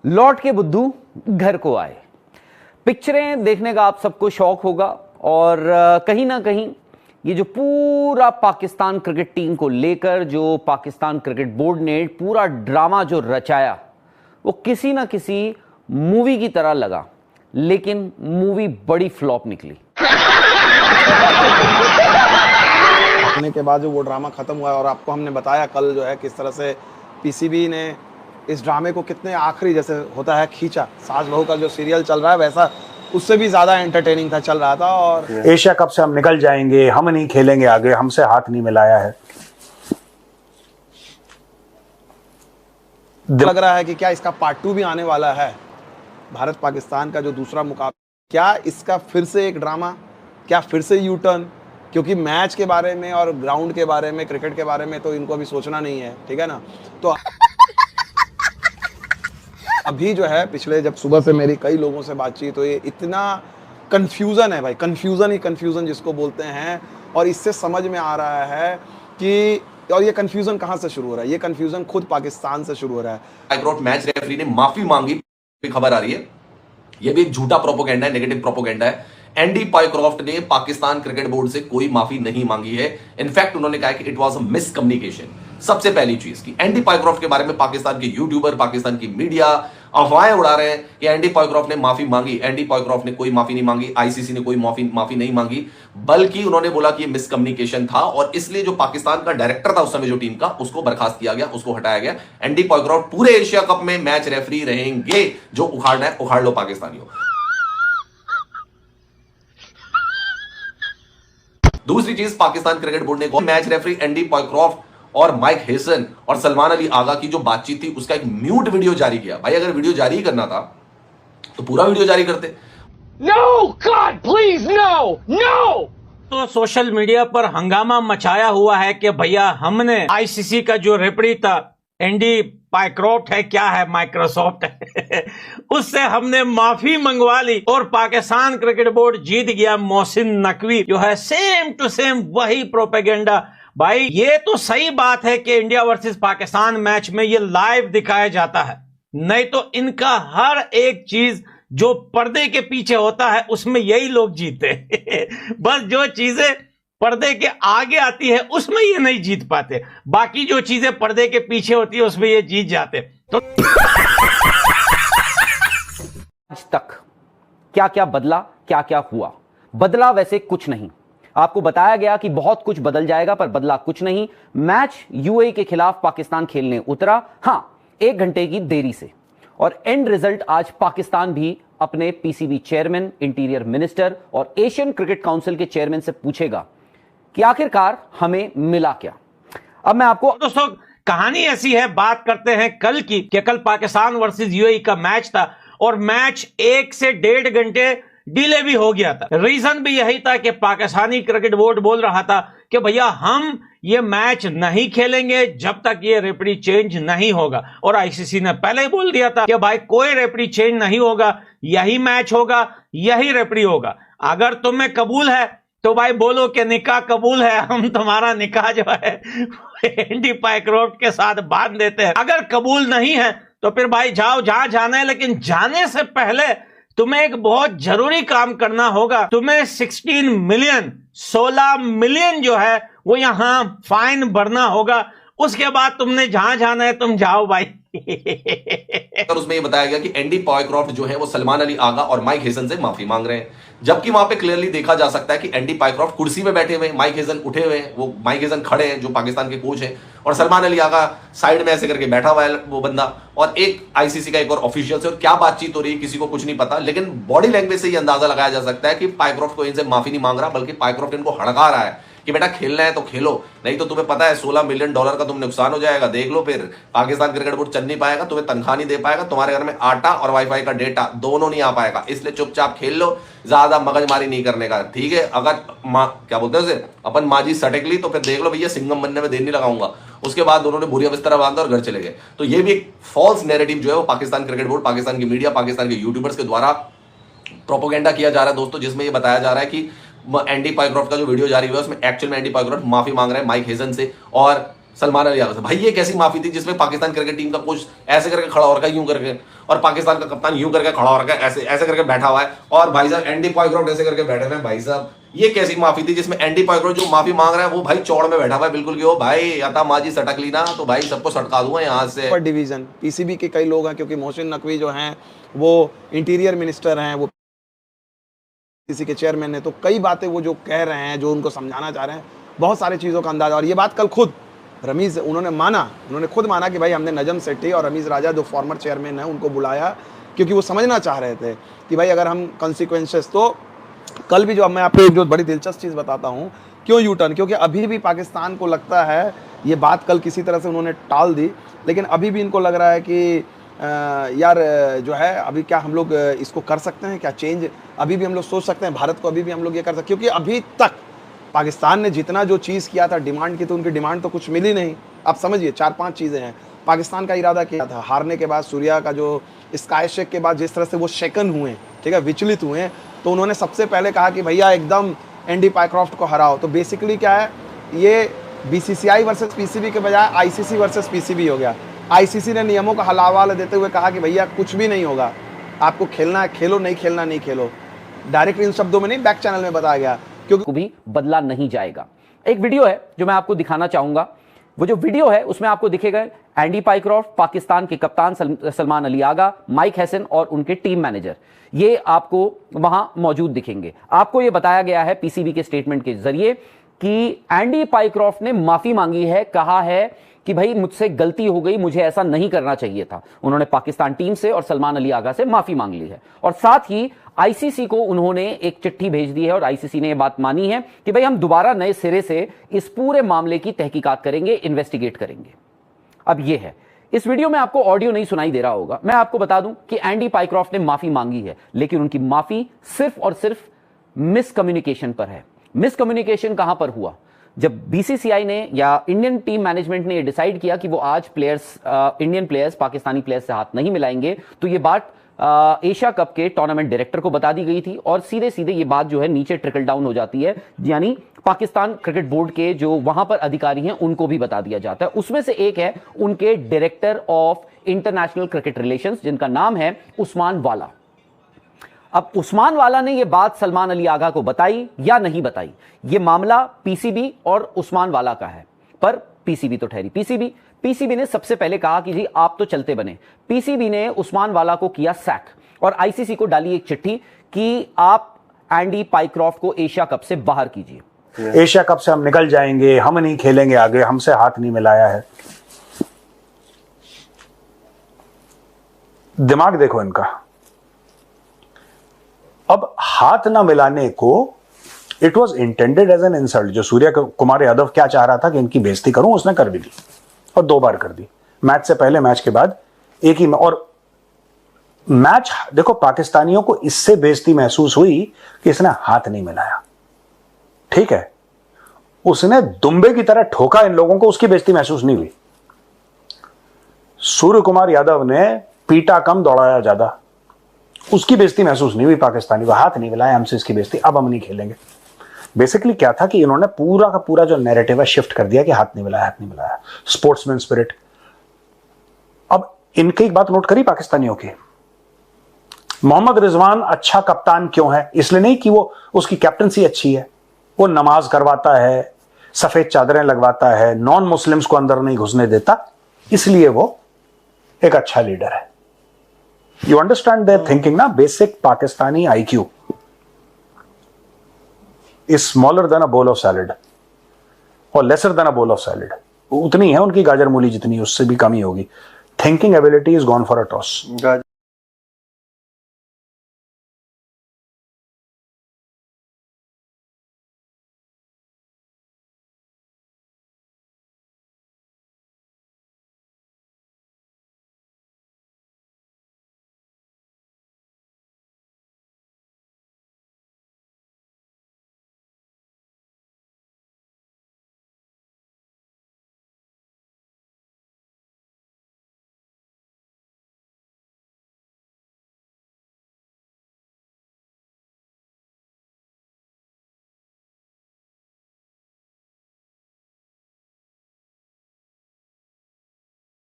लौट के बुद्धू घर को आए। पिक्चरें देखने का आप सबको शौक होगा और कहीं ना कहीं ये जो पूरा पाकिस्तान क्रिकेट टीम को लेकर जो पाकिस्तान क्रिकेट बोर्ड ने पूरा ड्रामा जो रचाया वो किसी ना किसी मूवी की तरह लगा, लेकिन मूवी बड़ी फ्लॉप निकली। होने के बाद जो वो ड्रामा खत्म हुआ और आपको हमने बताया कल जो है किस तरह से पीसीबी ने इस ड्रामे को कितने आखिरी जैसे होता है खींचा। सास बहू का जो सीरियल चल रहा है वैसा उससे भी ज्यादा एंटरटेनिंग था चल रहा था। और एशिया कप से हम निकल जाएंगे, हम नहीं खेलेंगे आगे, हमसे हाथ नहीं मिलाया है। लग रहा है कि क्या इसका पार्ट 2 भी आने वाला है, भारत पाकिस्तान का जो दूसरा मुकाबला, क्या इसका फिर से एक ड्रामा, क्या फिर से यू टर्न? क्योंकि मैच के बारे में और ग्राउंड के बारे में, क्रिकेट के बारे में तो इनको अभी सोचना नहीं है, ठीक है ना। तो अभी जो है पिछले जब सुबह से मेरी कई लोगों से बातचीत हुई, इतना कंफ्यूजन है भाई, कंफ्यूजन ही कंफ्यूजन जिसको बोलते हैं। और इससे समझ में आ रहा है कि और ये कंफ्यूजन कहां से शुरू हो रहा है, ये कंफ्यूजन खुद पाकिस्तान से शुरू हो रहा है। पायक्रॉफ्ट मैच रेफरी ने माफी मांगी, खबर आ रही है। ये भी एक झूठा प्रोपोगेंडा है, नेगेटिव प्रोपोगेंडा है। एंडी पायक्रॉफ्ट ने पाकिस्तान क्रिकेट बोर्ड से कोई माफी नहीं मांगी है। इनफैक्ट उन्होंने कहा कि इट वाज अ मिसकम्युनिकेशन। सबसे पहली चीज की एंडी पायक्रॉफ्ट के बारे में पाकिस्तान के यूट्यूबर, पाकिस्तान की मीडिया अफवाहें उड़ा रहे हैं कि एंडी पायक्रॉफ्ट ने माफी मांगी। एंडी पायक्रॉफ्ट ने कोई माफी नहीं मांगी, आईसीसी ने कोई माफी नहीं मांगी, बल्कि उन्होंने बोला कि ये मिसकम्युनिकेशन था और इसलिए जो पाकिस्तान का डायरेक्टर था उस समय जो टीम का, उसको बर्खास्त किया गया, उसको हटाया गया। एंडी पायक्रॉफ्ट पूरे एशिया कप में मैच रेफरी रहेंगे। जो उखाड़ना है उखाड़ लो पाकिस्तानियों। दूसरी चीज, पाकिस्तान क्रिकेट बोर्ड ने मैच रेफरी एंडी पायक्रॉफ्ट और माइक हेसन और सलमान अली आगा की जो बातचीत थी उसका एक म्यूट वीडियो जारी किया। भाई अगर वीडियो जारी करना था तो पूरा वीडियो जारी करते। No God please no no. तो सोशल मीडिया पर हंगामा मचाया हुआ है कि भैया हमने आईसीसी का जो रेफरी था एंडी पायक्रॉफ्ट है, क्या है माइक्रोसॉफ्ट है उससे हमने माफी मंगवा ली और पाकिस्तान क्रिकेट बोर्ड जीत गया। मोहसिन नकवी जो है सेम टू सेम वही प्रोपेगेंडा। भाई ये तो सही बात है कि इंडिया वर्सेस पाकिस्तान मैच में ये लाइव दिखाया जाता है, नहीं तो इनका हर एक चीज जो पर्दे के पीछे होता है उसमें यही लोग जीते हैं। बस जो चीजें पर्दे के आगे आती है उसमें ये नहीं जीत पाते, बाकी जो चीजें पर्दे के पीछे होती है उसमें ये जीत जाते। तो आज तक क्या क्या बदला, क्या क्या हुआ? बदला वैसे कुछ नहीं। आपको बताया गया कि बहुत कुछ बदल जाएगा, पर बदला कुछ नहीं। मैच यूएई के खिलाफ पाकिस्तान खेलने उतरा, हां 1 घंटे की देरी से, और एंड रिजल्ट आज पाकिस्तान भी अपने पीसीबी चेयरमैन, इंटीरियर मिनिस्टर और एशियन क्रिकेट काउंसिल के चेयरमैन से पूछेगा कि आखिरकार हमें मिला क्या। अब मैं आपको दोस्तों कहानी ऐसी है, बात करते हैं कल की कि कल पाकिस्तान वर्सेस यूएई का मैच था और मैच 1 से 1.5 घंटे डिले भी हो गया था। रीजन भी यही था कि पाकिस्तानी क्रिकेट बोर्ड बोल रहा था कि भैया हम ये मैच नहीं खेलेंगे जब तक ये रेफरी चेंज नहीं होगा, और आईसीसी ने पहले ही बोल दिया था कि भाई कोई रेफरी चेंज नहीं होगा, यही मैच होगा, यही रेफरी होगा। अगर तुम्हें कबूल है तो भाई बोलो कि निकाह कबूल है, हम तुम्हारा निकाह जो है एंडी पायक्रॉफ्ट के साथ बांध देते हैं। अगर कबूल नहीं है तो फिर भाई जाओ जहां जाना है, लेकिन जाने से पहले तुम्हें एक बहुत जरूरी काम करना होगा। तुम्हें 16 मिलियन जो है वो यहां फाइन भरना होगा। उसके बाद तुमने जहां जाना है तुम जाओ भाई। और उसमें ये बताया गया कि एंडी पायक्रॉफ्ट जो है वो सलमान अली आगा और माइक हेसन से माफी मांग रहे हैं, जबकि वहां पे क्लियरली देखा जा सकता है कि एंडी पायक्रॉफ्ट कुर्सी पे बैठे हुए हैं, माइक हेसन उठे हुए हैं। वो माइक हेसन खड़े हैं जो पाकिस्तान के कोच हैं, और सलमान अली आगा साइड में ऐसे करके बैठा हुआ है वो बंदा, और एक आईसीसी का एक और ऑफिशियल से। और क्या बातचीत हो रही है किसी को कुछ नहीं पता, लेकिन बॉडी लैंग्वेज से ये अंदाजा लगाया जा सकता है कि पायक्रॉफ्ट को इनसे माफी नहीं मांग रहा, बल्कि पायक्रॉफ्ट इनको हड़का रहा है कि बेटा खेलना है तो खेलो, नहीं तो तुम्हें पता है $16 मिलियन का तुम नुकसान हो जाएगा। देख लो फिर पाकिस्तान क्रिकेट बोर्ड चल नहीं पाएगा, तुम्हें तनख्वाह नहीं दे पाएगा, तुम्हारे घर में आटा और वाईफाई का डेटा दोनों नहीं आ पाएगा, इसलिए चुपचाप खेल लो, ज्यादा मगजमारी नहीं करने का, ठीक है। अगर क्या बोलते हैं उसे अपन माजी सटक ली तो फिर देख लो भैया सिंघम बनने में देर नहीं लगाऊंगा। उसके बाद उन्होंने बुरी बिस्तर बांधा और घर चले गए। तो ये भी एक फॉल्स नैरेटिव जो है वो पाकिस्तान क्रिकेट बोर्ड, पाकिस्तान की मीडिया, पाकिस्तान के यूट्यूबर्स के द्वारा प्रोपोगेंडा किया जा रहा है दोस्तों, जिसमें ये बताया जा रहा है कि एंडी पायक्रॉफ्ट का जो वीडियो जारी हुआ है उसमें एक्चुअल में एंडी पायक्रॉफ्ट माफी मांग रहे हैं माइक हेसन से, और सलमान अली आगा से। भाई ये कैसी माफी थी जिसमें पाकिस्तान क्रिकेट टीम का कोच ऐसे करके खड़ा हो रखा है, यूं करके, और पाकिस्तान का कप्तान यूं करके खड़ा हो रखा है, ऐसे ऐसे करके बैठा हुआ है, और भाई साहब एंडी पॉयक्रॉफ्ट ऐसे करके बैठे हुए हैं। भाई साहब ये कैसी माफी थी जिसमें एंडी पॉयक्रॉफ्ट जो माफी मांग रहा है वो भाई चौड़ में बैठा हुआ है बिल्कुल कि ओ भाई अता माजी सटक ली ना तो भाई सबको सटका दूंगा यहाँ से। पर डिवीजन पीसीबी के कई लोग हैं, क्योंकि मोहसिन नकवी जो हैं वो इंटीरियर मिनिस्टर हैं, वो किसी के चेयरमैन है, तो कई बातें वो जो कह रहे हैं, जो उनको समझाना चाह रहे हैं, बहुत सारी चीज़ों का अंदाजा। और ये बात कल खुद रमीज़ उन्होंने खुद माना कि भाई हमने नजम सेठी और रमीज़ राजा जो फॉर्मर चेयरमैन है उनको बुलाया, क्योंकि वो समझना चाह रहे थे कि भाई अगर हम कॉन्सिक्वेंसेस, तो कल भी जो मैं आपको एक जो बड़ी दिलचस्प चीज़ बताता हूँ, क्यों यू टर्न, क्योंकि अभी भी पाकिस्तान को लगता है, ये बात कल किसी तरह से उन्होंने टाल दी, लेकिन अभी भी इनको लग रहा है कि यार जो है अभी क्या हम लोग इसको कर सकते हैं, क्या चेंज अभी भी हम लोग सोच सकते हैं, भारत को अभी भी हम लोग ये कर सकते हैं, क्योंकि अभी तक पाकिस्तान ने जितना जो चीज़ किया था डिमांड की, तो उनकी डिमांड तो कुछ मिली नहीं। आप समझिए 4-5 चीज़ें हैं। पाकिस्तान का इरादा किया था हारने के बाद, सूर्या का जो स्काई शेक के बाद जिस तरह से वो शेकन हुए, ठीक है, विचलित हुए, तो उन्होंने सबसे पहले कहा कि भैया एकदम एंडी पायक्रॉफ्ट को हराओ। तो बेसिकली क्या है, ये बीसीसीआई वर्सेस पीसीबी के बजाय आईसीसी वर्सेस पीसीबी हो गया। आईसीसी ने नियमों का हवाला देते हुए कहा कि भैया कुछ भी नहीं होगा, आपको खेलना है खेलो, नहीं खेलना नहीं खेलो। डायरेक्ट इन शब्दों में नहीं, बैक चैनल में बताया गया, क्योंकि भी बदला नहीं जाएगा। एक वीडियो है जो मैं आपको दिखाना चाहूंगा। वो जो वीडियो है उसमें आपको दिखेगा एंडी पायक्रॉफ्ट, पाकिस्तान के कप्तान सलमान अली आगा, माइक हैसन और उनके टीम मैनेजर, ये आपको वहां मौजूद दिखेंगे। आपको ये बताया गया है पीसीबी के स्टेटमेंट के जरिए कि एंडी पायक्रॉफ्ट ने माफी मांगी है, कहा है कि भाई मुझसे गलती हो गई, मुझे ऐसा नहीं करना चाहिए था। उन्होंने पाकिस्तान टीम से और सलमान अली आगा से माफी मांग ली है, और साथ ही आईसीसी को उन्होंने एक चिट्ठी भेज दी है, और आईसीसी ने यह बात मानी है कि भाई हम दोबारा नए सिरे से इस पूरे मामले की तहकीकात करेंगे, इन्वेस्टिगेट करेंगे। अब यह है, इस वीडियो में आपको ऑडियो नहीं सुनाई दे रहा होगा। मैं आपको बता दूं कि एंडी पायक्रॉफ्ट ने माफी मांगी है, लेकिन उनकी माफी सिर्फ और सिर्फ मिसकम्युनिकेशन पर है। मिसकम्युनिकेशन कहां पर हुआ? जब बीसीसीआई ने या इंडियन टीम मैनेजमेंट ने डिसाइड किया कि वो आज इंडियन प्लेयर्स पाकिस्तानी प्लेयर्स से हाथ नहीं मिलाएंगे, तो ये बात एशिया कप के टूर्नामेंट डायरेक्टर को बता दी गई थी, और सीधे सीधे ये बात जो है नीचे ट्रिकल डाउन हो जाती है, यानी पाकिस्तान क्रिकेट बोर्ड के जो वहां पर अधिकारी हैं उनको भी बता दिया जाता है। उसमें से एक है उनके director of international cricket relations, जिनका नाम है उस्मान वाला। अब उस्मान वाला ने यह बात सलमान अली आगा को बताई या नहीं बताई, यह मामला पीसीबी और उस्मान वाला का है, पर पीसीबी तो ठहरी पीसीबी ने सबसे पहले कहा कि जी आप तो चलते बने। पीसीबी ने उस्मान वाला को किया सैक, और आईसीसी को डाली एक चिट्ठी कि आप एंडी पायक्रॉफ्ट को एशिया कप से बाहर कीजिए। एशिया कप से हम निकल जाएंगे, हम नहीं खेलेंगे आगे, हमसे हाथ नहीं मिलाया है। दिमाग देखो इनका। अब हाथ ना मिलाने को it was intended as an insult. जो सूर्य कुमार यादव क्या चाह रहा था कि इनकी बेइज्जती करूं, उसने कर भी दी, और 2 बार कर दी। मैच से पहले, मैच के बाद, एक ही। और मैच देखो, पाकिस्तानियों को इससे बेइज्जती महसूस हुई कि इसने हाथ नहीं मिलाया, ठीक है, उसने दुम्बे की तरह ठोका इन लोगों को, उसकी बेइज्जती महसूस नहीं हुई। सूर्य कुमार यादव ने पीटा कम, दौड़ाया ज्यादा, उसकी बेइज्जती महसूस नहीं हुई पाकिस्तानी को। हाथ नहीं मिलाया, हमसे इसकी बेइज्जती, अब हम नहीं खेलेंगे। बेसिकली क्या था कि इन्होंने पूरा का पूरा जो नैरेटिव है शिफ्ट कर दिया कि हाथ नहीं मिलाया, हाथ नहीं मिलाया, स्पोर्ट्समैन स्पिरिट। अब इनकी एक बात नोट करी पाकिस्तानियों की, मोहम्मद रिजवान अच्छा कप्तान क्यों है? इसलिए नहीं कि वो उसकी कैप्टनसी अच्छी है, वो नमाज करवाता है, सफेद चादरें लगवाता है, नॉन मुस्लिम्स को अंदर नहीं घुसने देता, इसलिए वो एक अच्छा लीडर है। यू अंडरस्टैंड देयर थिंकिंग ना? Basic Pakistani IQ is smaller than a bowl of salad, और lesser than a bowl of salad. उतनी है उनकी गाजर मूली जितनी, उससे भी कम ही होगी। Thinking ability is gone for a toss.